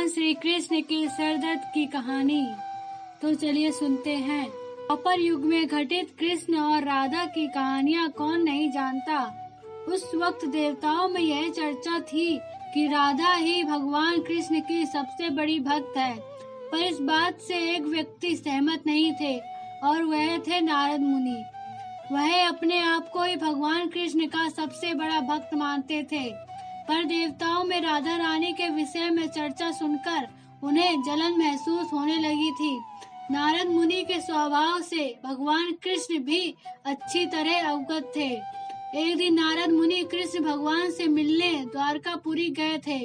भगवान श्री कृष्ण की सरदर्द की कहानी। तो चलिए सुनते हैं। द्वापर युग में घटित कृष्ण और राधा की कहानियाँ कौन नहीं जानता। उस वक्त देवताओं में यह चर्चा थी कि राधा ही भगवान कृष्ण की सबसे बड़ी भक्त है। पर इस बात से एक व्यक्ति सहमत नहीं थे और वह थे नारद मुनि। वह अपने आप को ही भगवान कृष्ण का सबसे बड़ा भक्त मानते थे। पर देवताओं में राधा रानी के विषय में चर्चा सुनकर उन्हें जलन महसूस होने लगी थी। नारद मुनि के स्वभाव से भगवान कृष्ण भी अच्छी तरह अवगत थे। एक दिन नारद मुनि कृष्ण भगवान से मिलने द्वारकापुरी गए थे।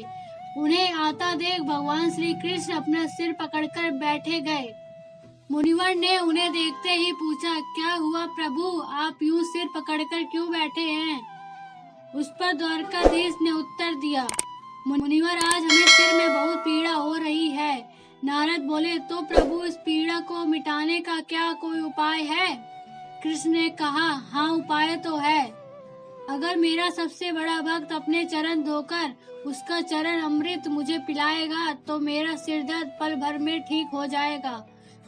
उन्हें आता देख भगवान श्री कृष्ण अपना सिर पकड़कर बैठे गए। मुनिवर ने उन्हें देखते ही पूछा, क्या हुआ प्रभु, आप यूं सिर पकड़कर क्यों बैठे हैं? उस पर द्वारकाधीश ने उत्तर दिया, मुनिवर आज हमें सिर में बहुत पीड़ा हो रही है। नारद बोले, तो प्रभु इस पीड़ा को मिटाने का क्या कोई उपाय है? कृष्ण ने कहा, हाँ उपाय तो है। अगर मेरा सबसे बड़ा भक्त अपने चरण धोकर उसका चरण अमृत मुझे पिलाएगा तो मेरा सिर दर्द पल भर में ठीक हो जाएगा।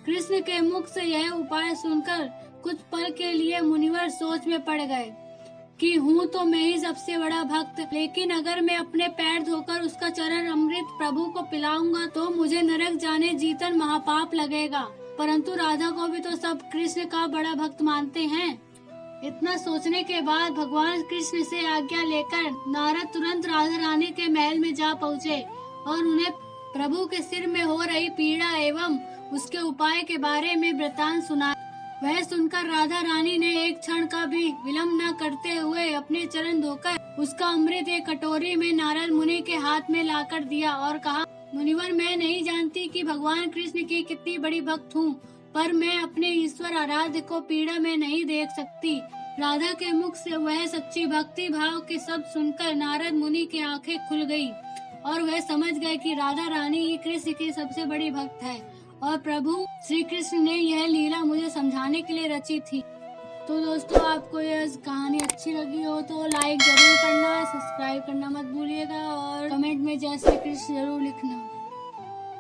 कृष्ण के मुख से यह उपाय सुनकर कुछ पल के लिए मुनिवर सोच में पड़ गए कि हूँ तो मैं ही सबसे बड़ा भक्त, लेकिन अगर मैं अपने पैर धोकर उसका चरण अमृत प्रभु को पिलाऊंगा तो मुझे नरक जाने जीतन महापाप लगेगा। परंतु राधा को भी तो सब कृष्ण का बड़ा भक्त मानते हैं। इतना सोचने के बाद भगवान कृष्ण से आज्ञा लेकर नारद तुरंत राधा रानी के महल में जा पहुँचे और उन्हें प्रभु के सिर में हो रही पीड़ा एवं उसके उपाय के बारे में वृतांत सुनाया। वह सुनकर राधा रानी ने एक क्षण का भी विलंब न करते हुए अपने चरण धोकर उसका अमृत एक कटोरी में नारद मुनि के हाथ में लाकर दिया और कहा, मुनिवर मैं नहीं जानती कि भगवान कृष्ण की कितनी बड़ी भक्त हूँ, पर मैं अपने ईश्वर आराध्य को पीड़ा में नहीं देख सकती। राधा के मुख से वह सच्ची भक्ति भाव के शब्द सुनकर नारद मुनि की आंखें खुल गई और वह समझ गए कि राधा रानी ही कृष्ण की सबसे बड़ी भक्त है और प्रभु श्री कृष्ण ने यह लीला मुझे समझाने के लिए रची थी। तो दोस्तों, आपको यह कहानी अच्छी लगी हो तो लाइक जरूर करना, सब्सक्राइब करना मत भूलिएगा और कमेंट में जय श्री कृष्ण जरूर लिखना।